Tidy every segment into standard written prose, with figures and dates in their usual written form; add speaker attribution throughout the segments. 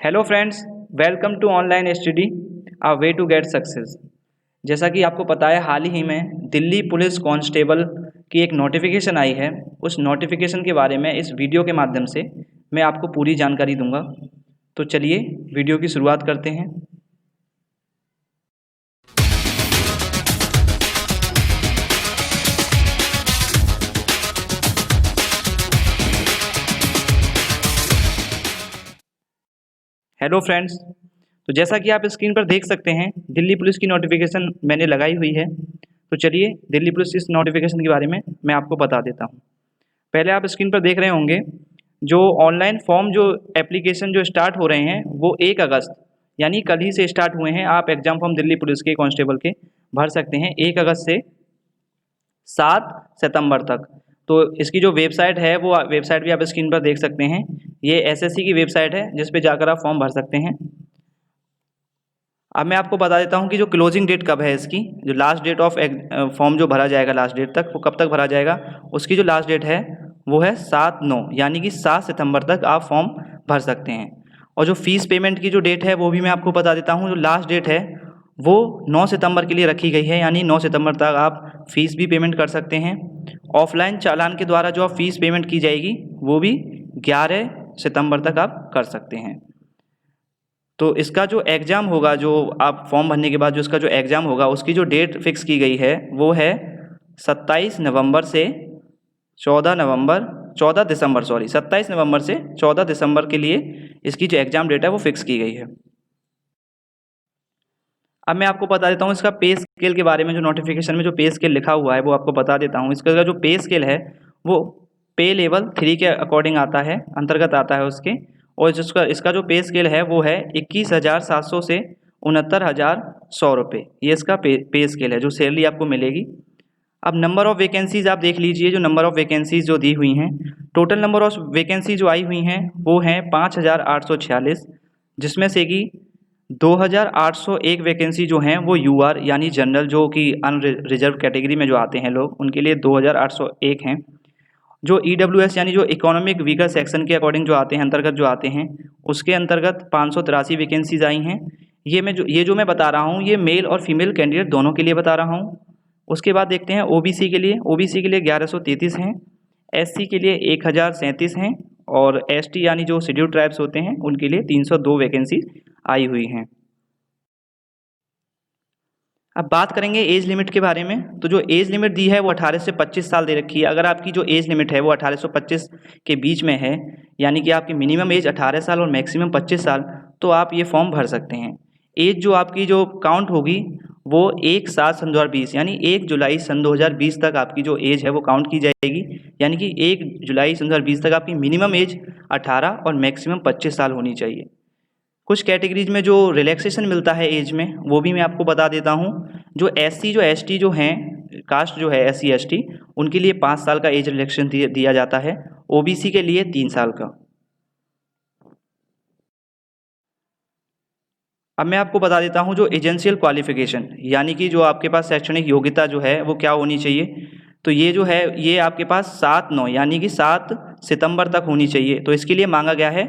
Speaker 1: Hello friends, welcome to online study a way to get success. जैसा कि आपको पता है, हाल ही में दिल्ली पुलिस कांस्टेबल की एक नोटिफिकेशन आई है। उस नोटिफिकेशन के बारे में इस वीडियो के माध्यम से मैं आपको पूरी जानकारी दूंगा। तो चलिए वीडियो की शुरुआत करते हैं। हेलो फ्रेंड्स, तो जैसा कि आप स्क्रीन पर देख सकते हैं, दिल्ली पुलिस की नोटिफिकेशन मैंने लगाई हुई है। तो चलिए दिल्ली पुलिस इस नोटिफिकेशन के बारे में मैं आपको बता देता हूँ। पहले आप स्क्रीन पर देख रहे होंगे जो ऑनलाइन फॉर्म जो एप्लीकेशन जो स्टार्ट हो रहे हैं वो 1 अगस्त यानी कल ही से स्टार्ट हुए हैं। आप एग्जाम फॉर्म दिल्ली पुलिस के कांस्टेबल के भर सकते हैं 1 अगस्त से 7 सितंबर तक। तो इसकी जो वेबसाइट है वो वेबसाइट भी आप स्क्रीन पर देख सकते हैं। ये एसएससी की वेबसाइट है जिस पे जाकर आप फॉर्म भर सकते हैं। अब मैं आपको बता देता हूँ कि जो क्लोजिंग डेट कब है, इसकी जो लास्ट डेट ऑफ फॉर्म जो भरा जाएगा लास्ट डेट तक, वो कब तक भरा जाएगा, उसकी जो लास्ट डेट है वो है 7/9 यानी कि 7 सितंबर तक आप फॉर्म भर सकते हैं। और जो फीस पेमेंट की जो डेट है वो भी मैं आपको बता देता हूँ। जो लास्ट डेट है वो 9 सितंबर के लिए रखी गई है, यानी 9 सितंबर तक आप फीस भी पेमेंट कर सकते हैं। ऑफलाइन चालान के द्वारा जो आप फीस पेमेंट की जाएगी वो भी 11 सितंबर तक आप कर सकते हैं। तो इसका जो एग्ज़ाम होगा, जो आप फॉर्म भरने के बाद जो इसका जो एग्ज़ाम होगा, उसकी जो डेट फिक्स की गई है वो है 27 नवंबर से 14 दिसंबर 27 नवंबर से 14 दिसंबर के लिए इसकी जो एग्ज़ाम डेट है वो फिक्स की गई है। अब मैं आपको बता देता हूँ इसका पे स्केल के बारे में। जो नोटिफिकेशन में जो पे स्केल लिखा हुआ है वो आपको बता देता हूँ। इसका जो पे स्केल है वो पे लेवल 3 के अकॉर्डिंग आता है, अंतर्गत आता है उसके। और जिसका इसका जो पे स्केल है वो है 21,700 से 69,100 रुपये। ये इसका पे स्केल है जो सैलरी आपको मिलेगी। अब नंबर ऑफ़ वैकेंसीज़ आप देख लीजिए। जो नंबर ऑफ़ वैकेंसीज़ जो दी हुई हैं, टोटल नंबर ऑफ़ वैकेंसी जो आई हुई हैं वो हैं 5,846, जिसमें से कि 2,801 वैकेंसी जो हैं वो यूआर यानी जनरल, जो कि अनरिजर्व कैटेगरी में जो आते हैं लोग, उनके लिए 2,801 हैं। जो ईडब्ल्यूएस यानी जो इकोनॉमिक वीकर सेक्शन के अकॉर्डिंग जो आते हैं, अंतर्गत जो आते हैं, उसके अंतर्गत 583 वैकेंसीज आई हैं। ये जो मैं बता रहा हूँ ये मेल और फीमेल कैंडिडेट दोनों के लिए बता रहा हूँ। उसके बाद देखते हैं ओबीसी के लिए। ओबीसी के लिए 1133 हैं, एससी के लिए 1037 हैं, और एसटी यानी जो शेड्यूल ट्राइब्स होते हैं उनके लिए 302 वैकेंसीज आई हुई हैं। अब बात करेंगे एज लिमिट के बारे में। तो जो एज लिमिट दी है वो 18 से 25 साल दे रखी है। अगर आपकी जो एज लिमिट है वो 18 से 25 के बीच में है, यानी कि आपकी मिनिमम एज 18 साल और मैक्सिमम 25 साल, तो आप ये फॉर्म भर सकते हैं। एज जो आपकी जो काउंट होगी वो 1/7 सन 2020 यानी 1 जुलाई सन 2020 तक आपकी जो एज है वो काउंट की जाएगी। यानी कि 1 जुलाई सन 2020 तक आपकी मिनिमम एज 18 और मैक्सिमम 25 साल होनी चाहिए। कुछ कैटेगरीज में जो रिलैक्सेशन मिलता है एज में वो भी मैं आपको बता देता हूँ। जो एससी जो एसटी जो हैं, कास्ट जो है एससी एसटी, उनके लिए 5 साल का एज रिलैक्सेशन दिया जाता है। ओबीसी के लिए 3 साल का। अब मैं आपको बता देता हूँ जो एजेंशियल क्वालिफिकेशन यानी कि जो आपके पास शैक्षणिक योग्यता जो है वो क्या होनी चाहिए। तो ये जो है ये आपके पास 7/9 यानी कि 7 सितंबर तक होनी चाहिए। तो इसके लिए मांगा गया है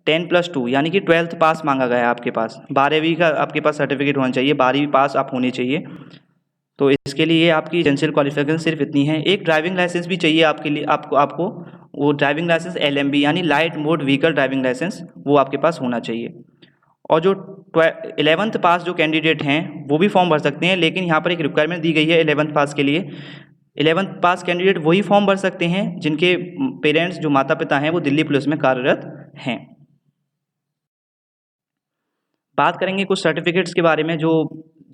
Speaker 1: 10+2 यानी कि 12th पास मांगा गया है आपके पास। 12वीं का आपके पास सर्टिफिकेट होना चाहिए, 12वीं पास आप होने चाहिए। तो इसके लिए आपकी एजेंशियल क्वालिफिकेशन सिर्फ इतनी है। एक ड्राइविंग लाइसेंस भी चाहिए आपके लिए, आपको वो ड्राइविंग लाइसेंस LMB यानी light mode vehicle driving licence वो आपके पास होना चाहिए। और जो 11th पास जो कैंडिडेट हैं वो भी फॉर्म भर सकते हैं, लेकिन यहाँ पर एक रिक्वायरमेंट दी गई है 11th पास के लिए। 11th पास कैंडिडेट वही फॉर्म भर सकते हैं जिनके पेरेंट्स जो माता पिता हैं वो दिल्ली पुलिस में कार्यरत हैं। बात करेंगे कुछ सर्टिफिकेट्स के बारे में। जो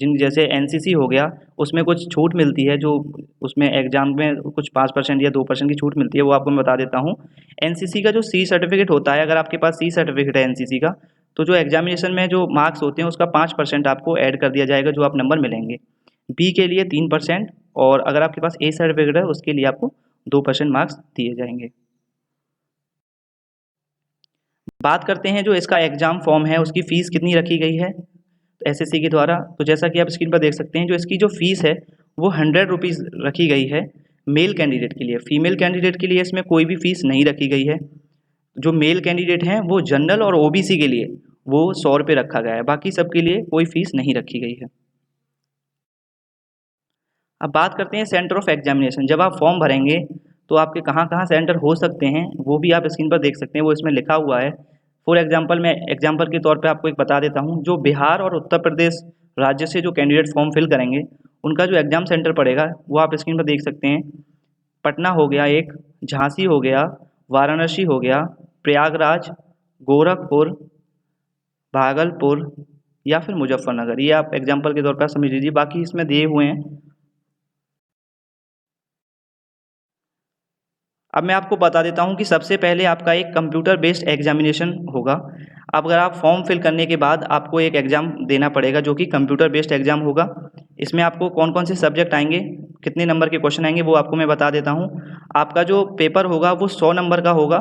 Speaker 1: जिन जैसे एनसीसी हो गया, उसमें कुछ छूट मिलती है। जो उसमें एग्जाम में कुछ 5% या 2% की छूट मिलती है, वो आपको मैं बता देता हूँ। एनसीसी का जो सी सर्टिफिकेट होता है, अगर आपके पास सी सर्टिफिकेट है एनसीसी का, तो जो एग्जामिनेशन में जो मार्क्स होते हैं उसका 5% आपको ऐड कर दिया जाएगा, जो आप नंबर मिलेंगे। बी के लिए 3%, और अगर आपके पास ए सर्टिफिकेट है उसके लिए आपको 2% मार्क्स दिए जाएंगे। बात करते हैं जो इसका एग्ज़ाम फॉर्म है उसकी फ़ीस कितनी रखी गई है एसएससी के द्वारा। तो जैसा कि आप स्क्रीन पर देख सकते हैं, जो इसकी जो फ़ीस है वो 100 रुपीज़ रखी गई है मेल कैंडिडेट के लिए। फ़ीमेल कैंडिडेट के लिए इसमें कोई भी फ़ीस नहीं रखी गई है। जो मेल कैंडिडेट हैं वो जनरल और ओबीसी के लिए वो 100 रुपये रखा गया है। बाकी सबके लिए कोई फीस नहीं रखी गई है। अब बात करते हैं सेंटर ऑफ एग्जामिनेशन। जब आप फॉर्म भरेंगे तो आपके कहाँ कहाँ सेंटर हो सकते हैं वो भी आप स्क्रीन पर देख सकते हैं, वो इसमें लिखा हुआ है। फॉर एग्जांपल मैं एग्जांपल के तौर पे आपको एक बता देता हूँ। जो बिहार और उत्तर प्रदेश राज्य से जो कैंडिडेट फॉर्म फिल करेंगे उनका जो एग्ज़ाम सेंटर पड़ेगा वो आप स्क्रीन पर देख सकते हैं। पटना हो गया एक, झांसी हो गया, वाराणसी हो गया, प्रयागराज, गोरखपुर, भागलपुर या फिर मुजफ्फरनगर। ये आप एग्जाम्पल के तौर पर समझ लीजिए, बाकी इसमें दिए हुए हैं। अब मैं आपको बता देता हूँ कि सबसे पहले आपका एक कंप्यूटर बेस्ड एग्जामिनेशन होगा। अब अगर आप फॉर्म फिल करने के बाद आपको एक एग्ज़ाम देना पड़ेगा जो कि कंप्यूटर बेस्ड एग्ज़ाम होगा। इसमें आपको कौन कौन से सब्जेक्ट आएंगे, कितने नंबर के क्वेश्चन आएंगे वो आपको मैं बता देता हूँ। आपका जो पेपर होगा वो 100 नंबर का होगा,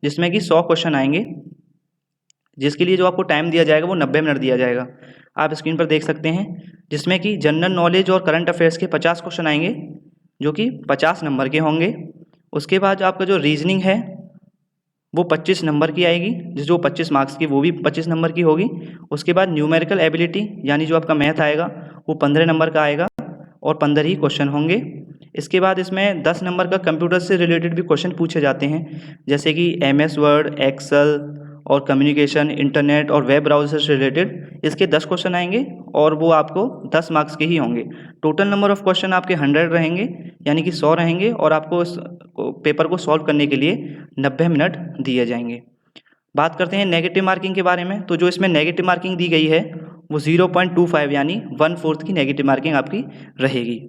Speaker 1: जिसमें कि 100 क्वेश्चन आएंगे, जिसके लिए जो आपको टाइम दिया जाएगा वो 90 मिनट दिया जाएगा। आप स्क्रीन पर देख सकते हैं, जिसमें कि जनरल नॉलेज और करंट अफेयर्स के 50 क्वेश्चन आएंगे जो कि 50 नंबर के होंगे। उसके बाद जो आपका जो रीजनिंग है वो 25 नंबर की आएगी, जो 25 मार्क्स की वो भी 25 नंबर की होगी। उसके बाद न्यूमेरिकल एबिलिटी यानी जो आपका मैथ आएगा वो 15 नंबर का आएगा और 15 ही क्वेश्चन होंगे। इसके बाद इसमें 10 नंबर का कंप्यूटर से रिलेटेड भी क्वेश्चन पूछे जाते हैं, जैसे कि MS वर्ड, एक्सेल और कम्युनिकेशन, इंटरनेट और वेब ब्राउज़र से रिलेटेड इसके 10 क्वेश्चन आएंगे और वो आपको 10 मार्क्स के ही होंगे। टोटल नंबर ऑफ़ क्वेश्चन आपके 100 रहेंगे, यानी कि 100 रहेंगे और आपको इस पेपर को सॉल्व करने के लिए 90 मिनट दिए जाएंगे। बात करते हैं नेगेटिव मार्किंग के बारे में। तो जो इसमें नेगेटिव मार्किंग दी गई है वो 0.25 यानी 1/4 की नेगेटिव मार्किंग आपकी रहेगी।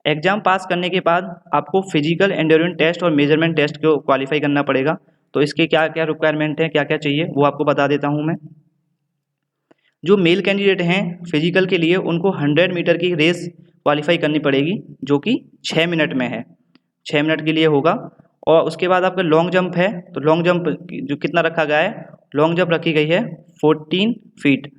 Speaker 1: एग्ज़ाम पास करने के बाद आपको फिजिकल एंड्योरेंस टेस्ट और मेजरमेंट टेस्ट को क्वालिफाई करना पड़ेगा। तो इसके क्या क्या रिक्वायरमेंट है, क्या क्या चाहिए वो आपको बता देता हूँ मैं। जो मेल कैंडिडेट हैं फिजिकल के लिए उनको 100 मीटर की रेस क्वालिफाई करनी पड़ेगी, जो कि 6 मिनट में है, 6 मिनट के लिए होगा। और उसके बाद आपका लॉन्ग जंप है, तो लॉन्ग जंप जो कितना रखा गया है, लॉन्ग जंप रखी गई है 14 फीट।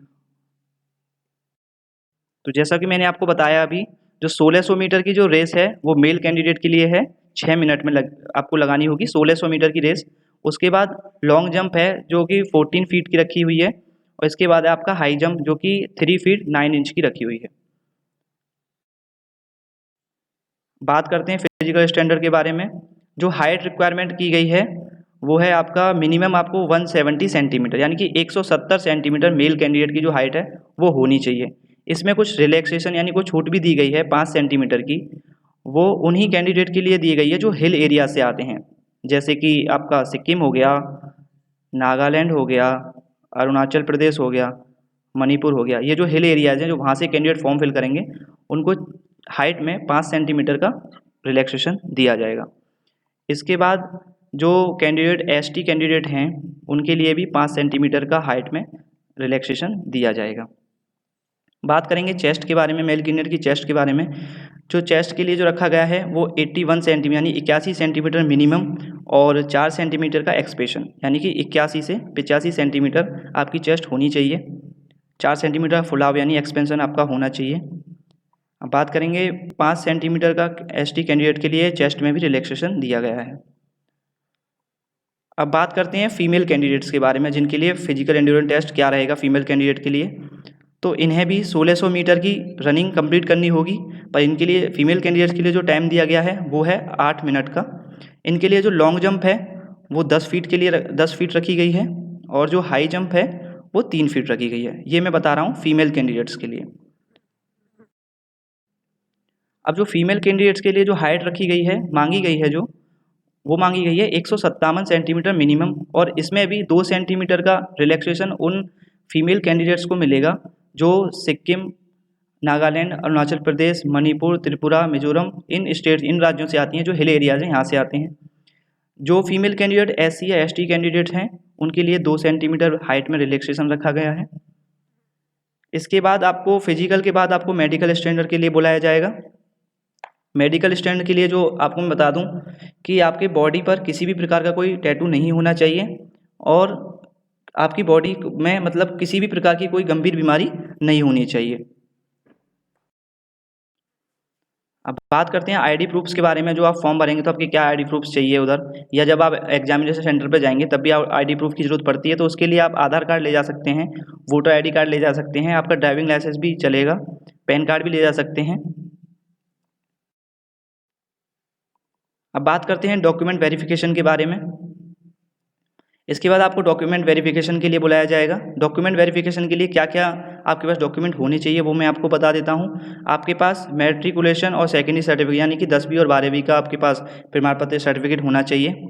Speaker 1: तो जैसा कि मैंने आपको बताया अभी, जो 1600 मीटर की जो रेस है वो मेल कैंडिडेट के लिए है, 6 मिनट में आपको लगानी होगी 1600 मीटर की रेस। उसके बाद लॉन्ग जंप है जो कि 14 फीट की रखी हुई है और इसके बाद है आपका हाई जंप जो कि 3 फीट 9 इंच की रखी हुई है। बात करते हैं फिजिकल स्टैंडर्ड के बारे में। जो हाइट रिक्वायरमेंट की गई है वो है आपका मिनिमम आपको 170 सेंटीमीटर यानी कि 170 सेंटीमीटर मेल कैंडिडेट की जो हाइट है वो होनी चाहिए। इसमें कुछ रिलैक्सेशन यानी कुछ छूट भी दी गई है 5 सेंटीमीटर की, वो उन्हीं कैंडिडेट के लिए दी गई है जो हिल एरिया से आते हैं, जैसे कि आपका सिक्किम हो गया, नागालैंड हो गया, अरुणाचल प्रदेश हो गया, मणिपुर हो गया। ये जो हिल एरियाज़ हैं जो वहाँ से कैंडिडेट फॉर्म फिल करेंगे उनको हाइट में 5 सेंटीमीटर का रिलैक्सेशन दिया जाएगा। इसके बाद जो कैंडिडेट ST कैंडिडेट हैं उनके लिए भी 5 सेंटीमीटर का हाइट में रिलैक्सेशन दिया जाएगा। बात करेंगे चेस्ट के बारे में, मेल कैंडिडेट की चेस्ट के बारे में। जो चेस्ट के लिए जो रखा गया है वो 81 सेंटीमीटर यानी 81 सेंटीमीटर मिनिमम और 4 सेंटीमीटर का एक्सपेंशन यानी कि 81 से 85 सेंटीमीटर आपकी चेस्ट होनी चाहिए। 4 सेंटीमीटर फुलाव यानी एक्सपेंशन आपका होना चाहिए। अब बात करेंगे 5 सेंटीमीटर का ST कैंडिडेट के लिए चेस्ट में भी रिलैक्सेशन दिया गया है। अब बात करते हैं फीमेल कैंडिडेट्स के बारे में, जिनके लिए फिजिकल एंड्योरेंस टेस्ट क्या रहेगा फीमेल कैंडिडेट के लिए। तो इन्हें भी 1600 मीटर की रनिंग कंप्लीट करनी होगी, पर इनके लिए फीमेल कैंडिडेट्स के लिए जो टाइम दिया गया है वो है 8 मिनट का। इनके लिए जो लॉन्ग जंप है वो 10 फीट के लिए 10 फीट रखी गई है और जो हाई जंप है वो 3 फीट रखी गई है। ये मैं बता रहा हूँ फीमेल कैंडिडेट्स के लिए। अब जो फीमेल कैंडिडेट्स के लिए जो हाइट रखी गई है, मांगी गई है जो, वो मांगी गई है 157 सेंटीमीटर मिनिमम और इसमें भी 2 सेंटीमीटर का रिलैक्सेशन उन फीमेल कैंडिडेट्स को मिलेगा जो सिक्किम, नागालैंड, अरुणाचल प्रदेश, मणिपुर, त्रिपुरा, मिजोरम इन राज्यों से आती हैं, जो हिल एरियाज़ हैं यहाँ से आते हैं। जो फीमेल कैंडिडेट SC या ST कैंडिडेट हैं उनके लिए 2 सेंटीमीटर हाइट में रिलैक्सेशन रखा गया है। इसके बाद आपको फिजिकल के बाद आपको मेडिकल स्टैंडर्ड के लिए बुलाया जाएगा। मेडिकल स्टैंड के लिए जो आपको मैं बता दूं कि आपके बॉडी पर किसी भी प्रकार का कोई टैटू नहीं होना चाहिए और आपकी बॉडी में मतलब किसी भी प्रकार की कोई गंभीर बीमारी नहीं होनी चाहिए। अब बात करते हैं आईडी प्रूफ्स के बारे में। जो आप फॉर्म भरेंगे तो आपके क्या आईडी प्रूफ्स चाहिए उधर, या जब आप एग्जामिनेशन सेंटर पे जाएंगे तब भी आप आईडी प्रूफ की ज़रूरत पड़ती है। तो उसके लिए आप आधार कार्ड ले जा सकते हैं, वोटर आईडी कार्ड ले जा सकते हैं, आपका ड्राइविंग लाइसेंस भी चलेगा, पैन कार्ड भी ले जा सकते हैं। अब बात करते हैं डॉक्यूमेंट वेरिफिकेशन के बारे में। इसके बाद आपको डॉक्यूमेंट वेरिफिकेशन के लिए बुलाया जाएगा। डॉक्यूमेंट वेरिफिकेशन के लिए क्या क्या आपके पास डॉक्यूमेंट होने चाहिए वो मैं आपको बता देता हूँ। आपके पास मैट्रिकुलेशन और सेकेंडरी सर्टिफिकेट यानी कि 10वीं और 12वीं का आपके पास प्रमाण पत्र सर्टिफिकेट होना चाहिए।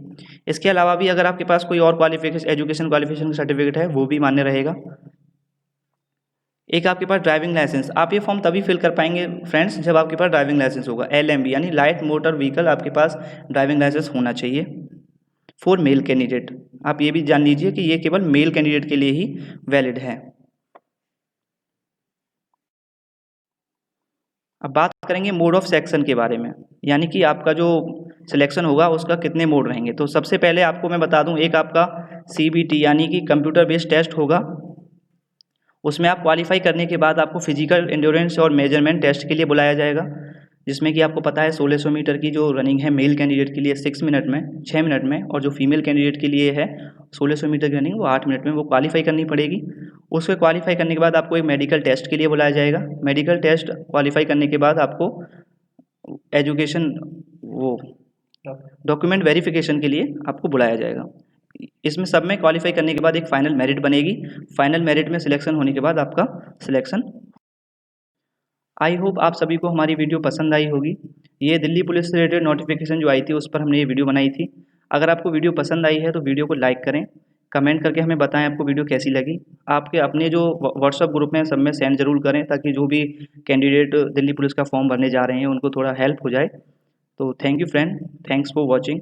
Speaker 1: इसके अलावा भी अगर आपके पास कोई और क्वालिफिकेशन एजुकेशन क्वालिफिकेशन सर्टिफिकेट है वो भी मान्य रहेगा। एक आपके पास ड्राइविंग लाइसेंस। आप ये फॉर्म तभी फिल कर पाएंगे फ्रेंड्स जब आपके पास ड्राइविंग लाइसेंस होगा। LMB यानी लाइट मोटर व्हीकल आपके पास ड्राइविंग लाइसेंस होना चाहिए फॉर मेल कैंडिडेट। आप ये भी जान लीजिए कि ये केवल मेल कैंडिडेट के लिए ही वैलिड है। अब बात करेंगे मोड ऑफ सिलेक्शन के बारे में, यानी कि आपका जो सिलेक्शन होगा उसका कितने मोड रहेंगे। तो सबसे पहले आपको मैं बता दूं, एक आपका CBT यानी कि कंप्यूटर बेस्ड टेस्ट होगा। उसमें आप क्वालिफाई करने के बाद आपको फिजिकल एंड्योरेंस और मेजरमेंट टेस्ट के लिए बुलाया जाएगा, जिसमें कि आपको पता है 1600 मीटर की जो रनिंग है मेल कैंडिडेट के लिए 6 मिनट में, और जो फीमेल कैंडिडेट के लिए है 1600 मीटर की रनिंग वो 8 मिनट में वो क्वालिफाई करनी पड़ेगी। उसको क्वालिफाई करने के बाद आपको एक मेडिकल टेस्ट के लिए बुलाया जाएगा। मेडिकल टेस्ट क्वालिफाई करने के बाद आपको एजुकेशन वो डॉक्यूमेंट वेरिफिकेशन के लिए आपको बुलाया जाएगा। इसमें सब में क्वालिफाई करने के बाद एक फाइनल मेरिट बनेगी। फाइनल मेरिट में सिलेक्शन होने के बाद आपका सिलेक्शन। आई होप आप सभी को हमारी वीडियो पसंद आई होगी। ये दिल्ली पुलिस से रिलेटेड नोटिफिकेशन जो आई थी उस पर हमने ये वीडियो बनाई थी। अगर आपको वीडियो पसंद आई है तो वीडियो को लाइक करें, कमेंट करके हमें बताएं आपको वीडियो कैसी लगी। आपके अपने जो व्हाट्सअप ग्रुप में सब में सेंड जरूर करें, ताकि जो भी कैंडिडेट दिल्ली पुलिस का फॉर्म भरने जा रहे हैं उनको थोड़ा हेल्प हो जाए। तो thank you friend, thanks for watching.